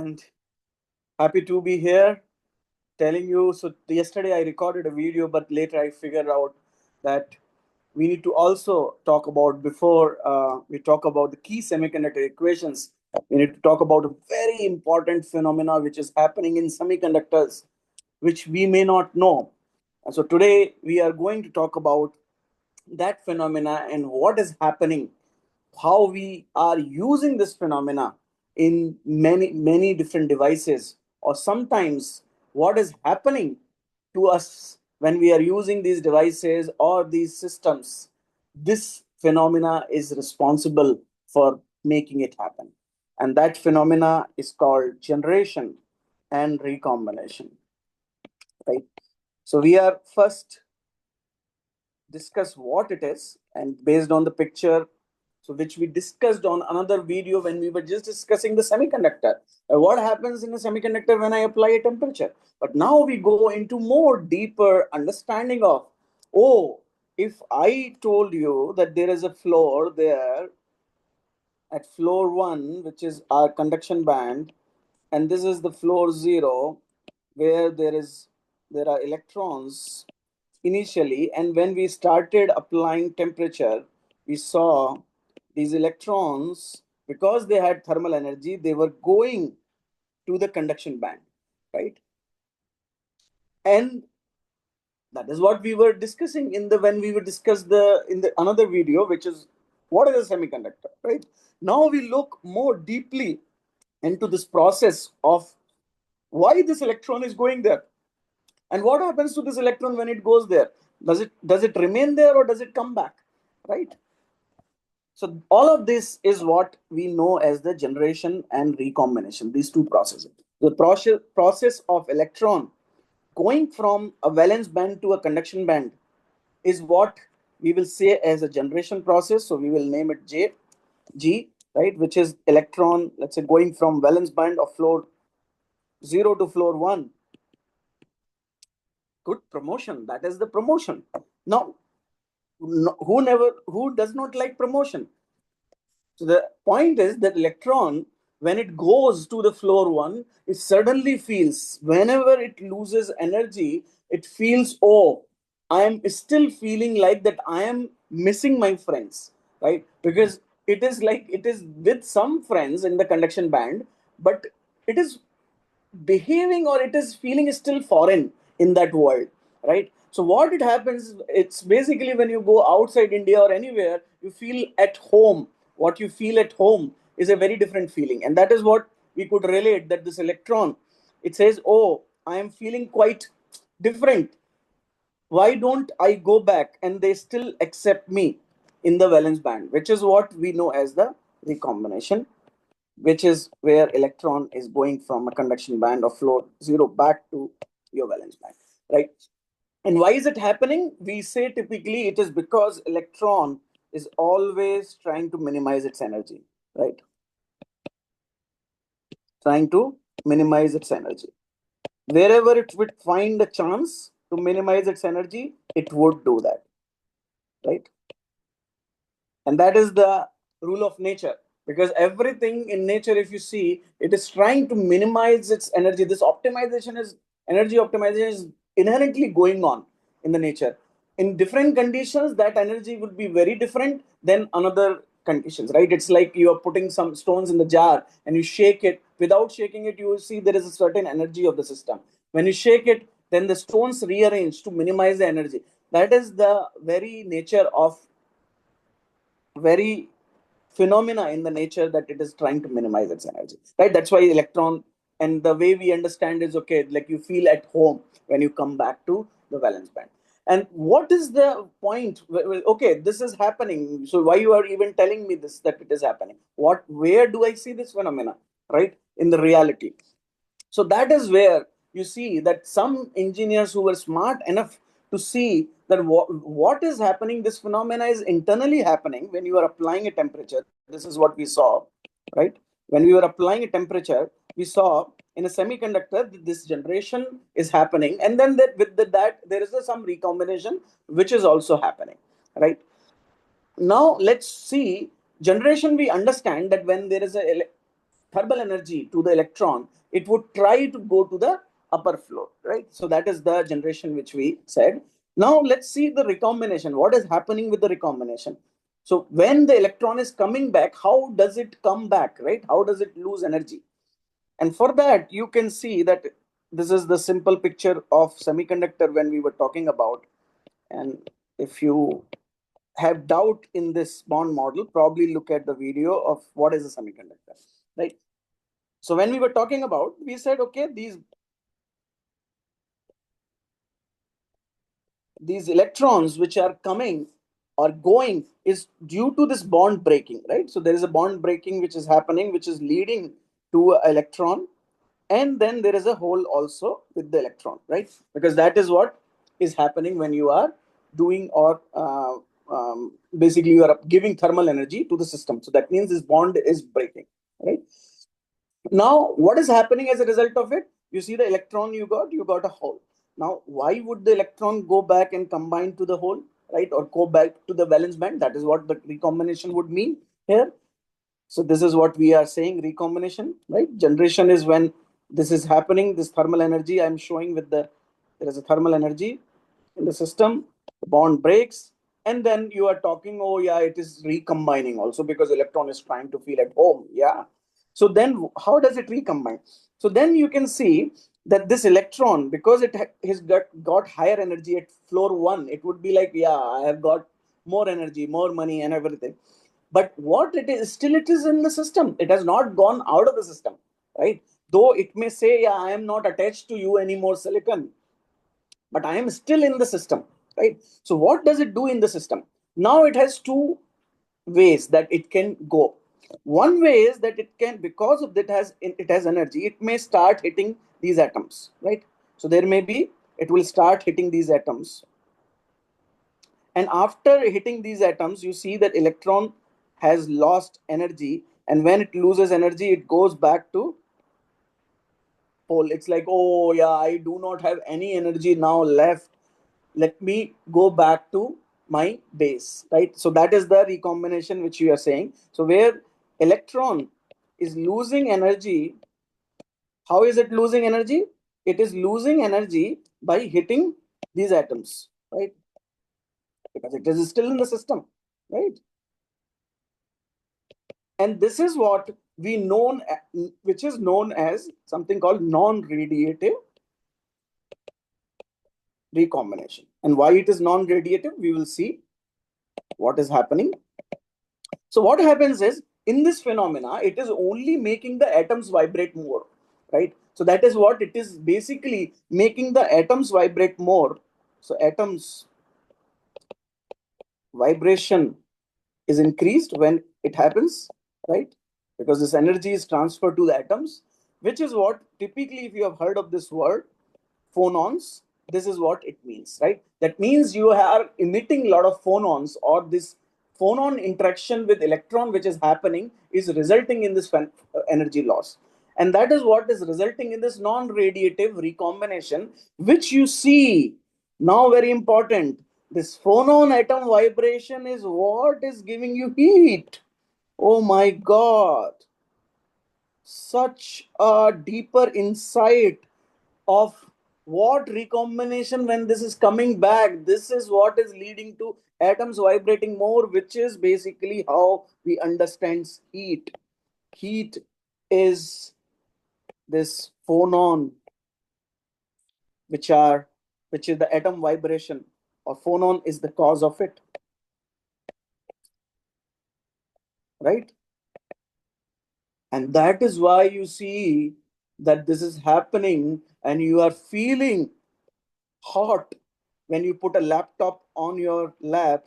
and happy to be here telling you. So, yesterday I recorded a video, but later I figured out that we need to also talk about before we talk about the key semiconductor equations. We need to talk about a very important phenomena which is happening in semiconductors, which we may not know. And so, today we are going to talk about that phenomena and what is happening, how we are using this phenomena in many different devices, or sometimes what is happening to us when we are using these devices or these systems. This phenomena is responsible for making it happen, and that phenomena is called generation and recombination, right? So we are first discuss what it is, and based on the picture, so which we discussed on another video when we were just discussing the semiconductor, what happens in a semiconductor when I apply a temperature. But now we go into more deeper understanding of, oh, if I told you that there is a floor there at floor 1, which is our conduction band, and this is the floor 0, where there are electrons initially, and when we started applying temperature, we saw these electrons, because they had thermal energy, they were going to the conduction band, right? And that is what we were discussing in the when we were discussed the in the another video, which is what is a semiconductor, right? Now we look more deeply into this process of why this electron is going there, and what happens to this electron when it goes there. Does it remain there, or does it come back, right? So all of this is what we know as the generation and recombination, these two processes. The process of electron going from a valence band to a conduction band is what we will say as a generation process. So we will name it G, right, which is electron, let's say, going from valence band of floor 0 to floor 1. Good promotion. That is the promotion. Now, who does not like promotion? So the point is that electron, when it goes to the floor 1, it suddenly feels, whenever it loses energy, it feels, oh, I am still feeling like that I am missing my friends, right? Because it is like it is with some friends in the conduction band, but it is behaving, or it is feeling still foreign in that world, right? So what it happens, it's basically when you go outside India or anywhere, you feel at home. What you feel at home is a very different feeling, and that is what we could relate, that this electron, it says, oh, I am feeling quite different. Why don't I go back and they still accept me in the valence band, which is what we know as the recombination, which is where electron is going from a conduction band of floor 0 back to your valence band, right? And why is it happening? We say typically it is because electron is always trying to minimize its energy, right? Trying to minimize its energy. Wherever it would find a chance to minimize its energy, it would do that, right? And that is the rule of nature, because everything in nature, if you see, it is trying to minimize its energy. This optimization is energy optimization is inherently going on in the nature. In different conditions, that energy would be very different than another conditions, right? It's like you are putting some stones in the jar and you shake it. Without shaking it, you will see there is a certain energy of the system. When you shake it, then the stones rearrange to minimize the energy. That is the very nature of very phenomena in the nature, that it is trying to minimize its energy, right? That's why electron, and the way we understand is, okay, like you feel at home when you come back to the valence band. And what is the point? Okay, this is happening, so why you are even telling me this, that it is happening? Where do I see this phenomena, right, in the reality? So that is where you see that some engineers who were smart enough to see that what is happening, this phenomena is internally happening when you are applying a temperature. This is what we saw, right? When we were applying a temperature, we saw in a semiconductor that this generation is happening, and then that there is some recombination which is also happening, right? Now let's see generation. We understand that when there is a thermal energy to the electron, it would try to go to the upper floor, right? So that is the generation which we said. Now let's see the recombination. What is happening with the recombination? So when the electron is coming back, how does it come back, right? How does it lose energy? And for that, you can see that this is the simple picture of semiconductor when we were talking about. And if you have doubt in this bond model, probably look at the video of what is a semiconductor, right? So when we were talking about, we said, okay, these electrons which are coming or going is due to this bond breaking, right? So there is a bond breaking which is happening, which is leading to an electron, and then there is a hole also with the electron, right? Because that is what is happening when you are doing or basically you are giving thermal energy to the system. So that means this bond is breaking, right? Now what is happening as a result of it? You see the electron you got a hole. Now why would the electron go back and combine to the hole, right? Or go back to the valence band? That is what the recombination would mean here. So this is what we are saying, recombination, right? Generation is when this is happening, this thermal energy I'm showing with there is a thermal energy in the system, the bond breaks, and then you are talking, oh yeah, it is recombining also because electron is trying to feel at home, yeah. So then how does it recombine? So then you can see that this electron, because it has got higher energy at floor 1, it would be like, yeah, I have got more energy, more money and everything. But what it is, still it is in the system. It has not gone out of the system, right? Though it may say, yeah, I am not attached to you anymore, silicon, but I am still in the system, right? So what does it do in the system? Now it has two ways that it can go. One way is that it can, because of it has energy, it may start hitting these atoms, right? So there may be, it will start hitting these atoms, and after hitting these atoms, you see that electron has lost energy, and when it loses energy, it goes back to pole. It's like, oh yeah, I do not have any energy now left, let me go back to my base, right? So that is the recombination which you are saying. So where electron is losing energy, how is it losing energy? It is losing energy by hitting these atoms, right? Because it is still in the system, right? And this is what we known, which is known as something called non-radiative recombination. And why it is non-radiative, we will see what is happening. So what happens is, in this phenomena, it is only making the atoms vibrate more, right? So that is what it is basically making the atoms vibrate more. So atoms vibration is increased when it happens, right? Because this energy is transferred to the atoms, which is what typically, if you have heard of this word, phonons, this is what it means, right? That means you are emitting a lot of phonons, or this phonon interaction with electron which is happening is resulting in this energy loss. And that is what is resulting in this non-radiative recombination, which you see now, very important. This phonon atom vibration is what is giving you heat. Oh my God. Such a deeper insight of what recombination, when this is coming back, this is what is leading to atoms vibrating more, which is basically how we understand heat. Heat is this phonon, which are which is the atom vibration, or phonon is the cause of it, right? And that is why you see that this is happening, and you are feeling hot when you put a laptop on your lap.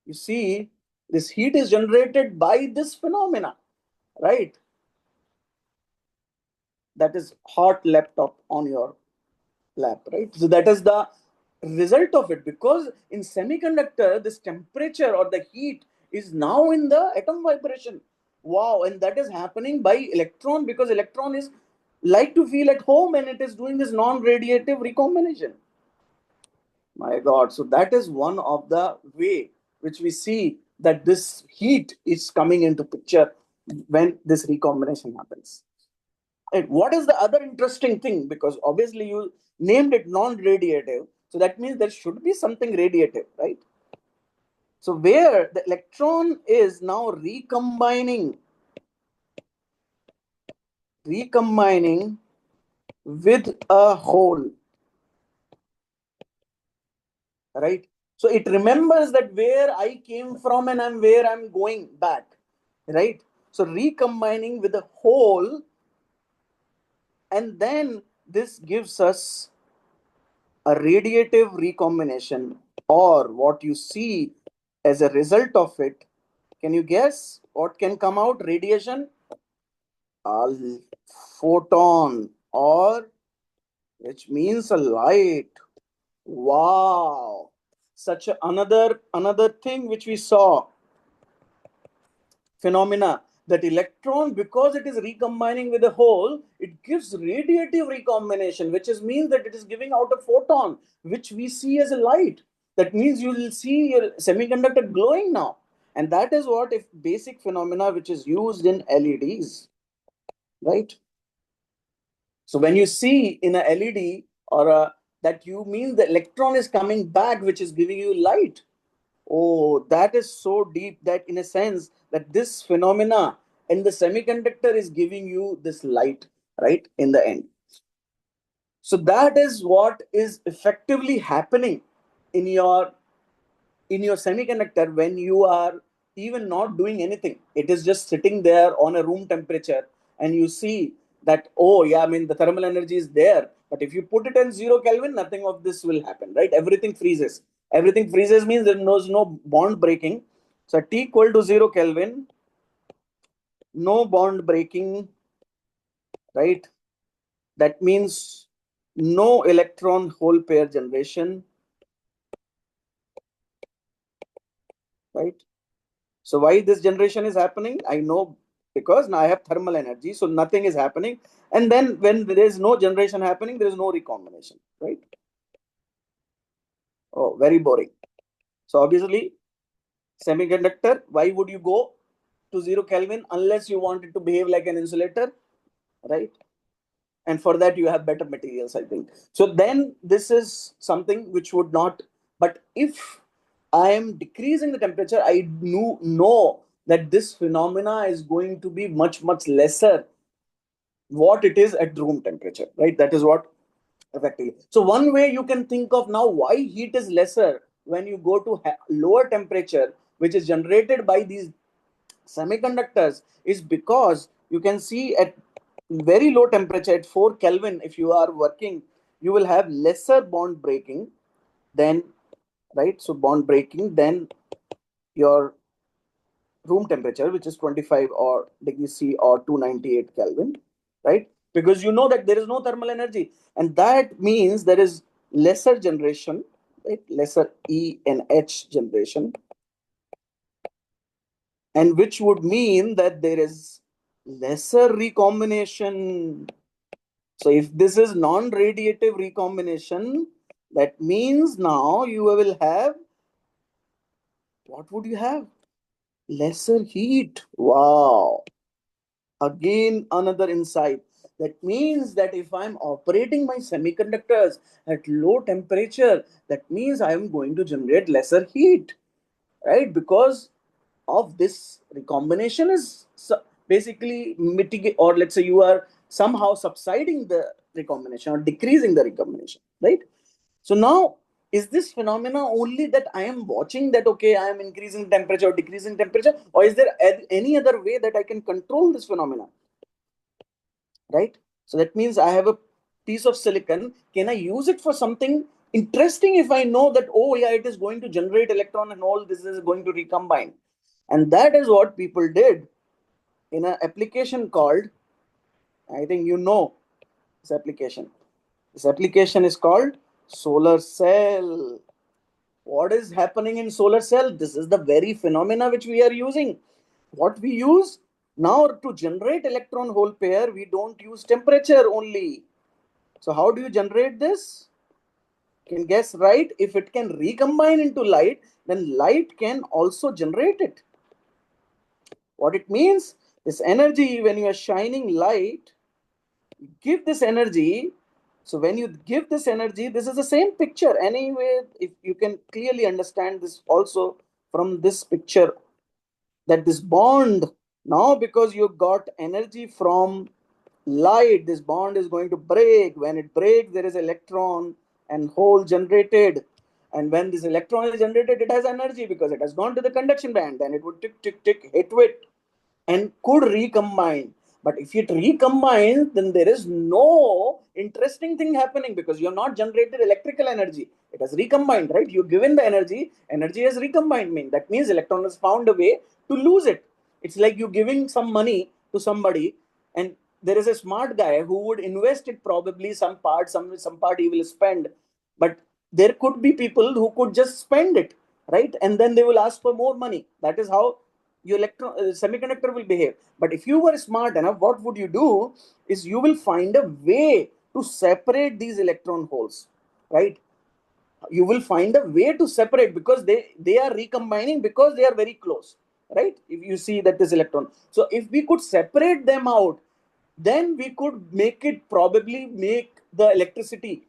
You see, this heat is generated by this phenomena, right? That is hot laptop on your lap, right? So that is the result of it, because in semiconductor, this temperature or the heat is now in the atom vibration. Wow. And that is happening by electron, because electron is like to feel at home, and it is doing this non-radiative recombination. My God. So that is one of the way which we see that this heat is coming into picture when this recombination happens. And what is the other interesting thing? Because obviously you named it non-radiative, so that means there should be something radiative, right? So where the electron is now recombining with a hole, right? So it remembers that where I came from and where I'm going back, right? So recombining with a hole, and then this gives us a radiative recombination, or what you see as a result of it. Can you guess what can come out? Radiation, a photon, or which means a light. Wow, such another thing which we saw, phenomena, that electron, because it is recombining with a hole, it gives radiative recombination, which means that it is giving out a photon which we see as a light. That means you will see your semiconductor glowing now, and that is what if basic phenomena which is used in LEDs, right? So when you see in a LED or a, that you mean the electron is coming back, which is giving you light. Oh, that is so deep that in a sense that this phenomena in the semiconductor is giving you this light, right, in the end. So that is what is effectively happening in your semiconductor when you are even not doing anything. It is just sitting there on a room temperature, and you see that, oh yeah, I mean the thermal energy is there, but if you put it in 0 Kelvin, nothing of this will happen, right? Everything freezes. Everything freezes means there is no bond breaking. So T equal to 0 Kelvin, no bond breaking, right? That means no electron hole pair generation, right? So why this generation is happening? I know, because now I have thermal energy, so nothing is happening. And then when there is no generation happening, there is no recombination, right? Oh, very boring. So obviously, semiconductor, why would you go to 0 Kelvin unless you want it to behave like an insulator, right? And for that, you have better materials, I think. So then this is something which would not, but if I am decreasing the temperature, I know that this phenomena is going to be much, much lesser what it is at room temperature, right? That is what effectively. So one way you can think of now why heat is lesser when you go to lower temperature, which is generated by these semiconductors, is because you can see at very low temperature at 4 Kelvin, if you are working, you will have lesser bond breaking than, right? So bond breaking than your room temperature, which is 25 or degrees C or 298 Kelvin, right? Because you know that there is no thermal energy, and that means there is lesser generation, right? Lesser E and H generation, and which would mean that there is lesser recombination. So if this is non-radiative recombination, that means now you will have, what would you have? Lesser heat. Wow. Again, another insight. That means that if I'm operating my semiconductors at low temperature, that means I am going to generate lesser heat, right? Because of this recombination is basically mitigate, or let's say you are somehow subsiding the recombination or decreasing the recombination, right? So now, is this phenomena only that I am watching, that okay, I am increasing temperature or decreasing temperature, or is there any other way that I can control this phenomena, right? So that means I have a piece of silicon. Can I use it for something interesting if I know that, oh yeah, it is going to generate electron and all this is going to recombine? And that is what people did in an application called, I think you know this application. This application is called solar cell. What is happening in solar cell? This is the very phenomena which we are using. What we use now to generate electron hole pair, we don't use temperature only. So how do you generate this? Can guess right? If it can recombine into light, then light can also generate it. What it means, this energy, when you are shining light, give this energy. So when you give this energy, this is the same picture anyway. If you can clearly understand this also from this picture, that this bond, now because you got energy from light, this bond is going to break. When it breaks, there is electron and hole generated, and when this electron is generated, it has energy because it has gone to the conduction band. Then it would tick tick tick hit with and could recombine. But if it recombines, then there is no interesting thing happening because you have not generated electrical energy. It has recombined, right? You've given the energy, energy has recombined. That means electron has found a way to lose it. It's like you giving some money to somebody, and there is a smart guy who would invest it probably some part he will spend. But there could be people who could just spend it, right? And then they will ask for more money. That is how your semiconductor will behave. But if you were smart enough, what would you do is you will find a way to separate these electron holes, right? You will find a way to separate because they are recombining because they are very close, right? If you see that this electron, so if we could separate them out, then we could probably make the electricity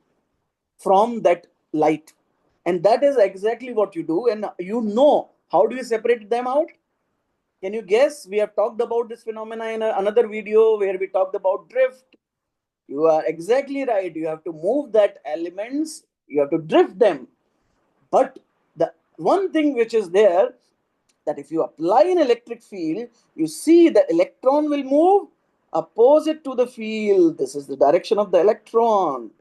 from that light. And that is exactly what you do. And how do you separate them out? Can you guess? We have talked about this phenomena in another video where we talked about drift. You are exactly right. You have to move that elements, you have to drift them. But the one thing which is there, that if you apply an electric field, you see the electron will move opposite to the field. This is the direction of the electron.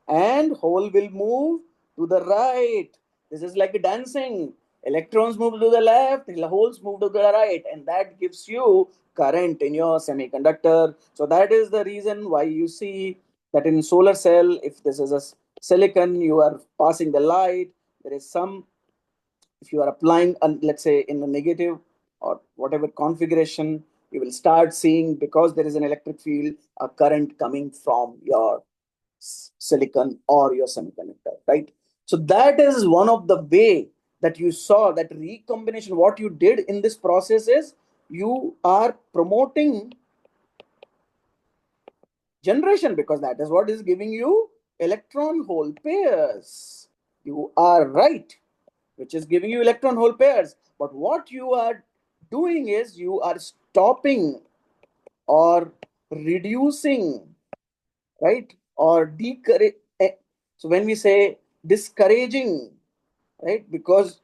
And hole will move to the right. This is like dancing. Electrons move to the left, holes move to the right, and that gives you current in your semiconductor. So that is the reason why you see that in solar cell, if this is a silicon, you are passing the light. There is some, if you are applying, let's say in the negative or whatever configuration, you will start seeing, because there is an electric field, a current coming from your silicon or your semiconductor, right? So that is one of the way that you saw that recombination. What you did in this process is you are promoting generation, because that is what is giving you electron hole pairs. You are right, which is giving you electron hole pairs. But what you are doing is you are stopping or reducing, right? Or discourage. So when we say discouraging, right, because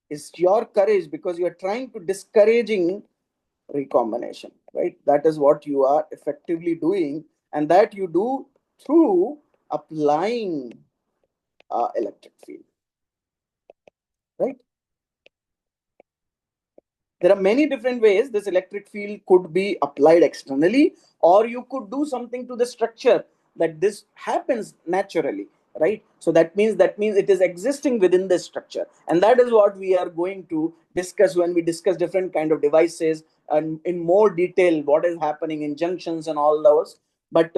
it's your courage, because you are trying to discouraging recombination, right? That is what you are effectively doing, and that you do through applying electric field, right? There are many different ways this electric field could be applied externally, or you could do something to the structure that this happens naturally, right? So that means it is existing within the structure, and that is what we are going to discuss when we discuss different kind of devices and in more detail what is happening in junctions and all those. But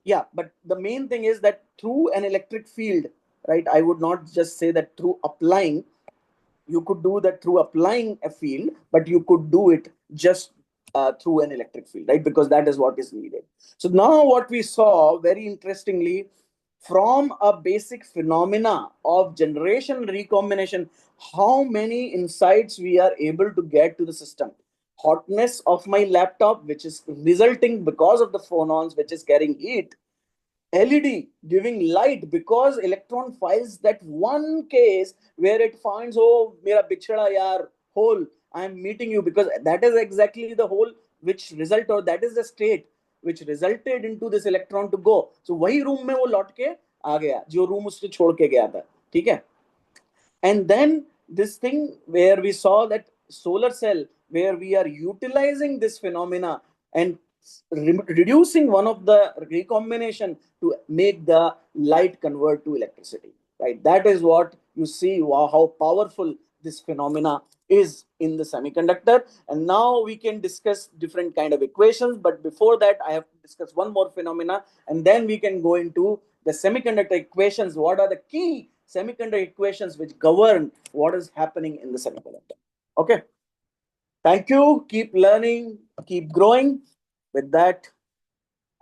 yeah, but the main thing is that through an electric field, right? I would not just say that through applying. You could do that through applying a field, but you could do it just through an electric field, right? Because that is what is needed. So now what we saw very interestingly, from a basic phenomena of generation recombination, how many insights we are able to get to the system. Hotness of my laptop, which is resulting because of the phonons, which is carrying heat. LED giving light because electron finds that one case where it finds, oh, mera bichhada yaar hole, I am meeting you, because that is exactly the hole which result, or that is the state which resulted into this electron to go. So वही room में वो लौट के आ गया जो room उसने छोड़ के गया था, ठीक है? And then this thing where we saw that solar cell, where we are utilizing this phenomena and reducing one of the recombination to make the light convert to electricity, right? That is what you see, wow, how powerful this phenomena is in the semiconductor. And now we can discuss different kind of equations, but before that I have to discuss one more phenomena, and then we can go into the semiconductor equations, what are the key semiconductor equations which govern what is happening in the semiconductor. Okay. Thank you. Keep learning, keep growing. With that,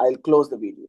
I'll close the video.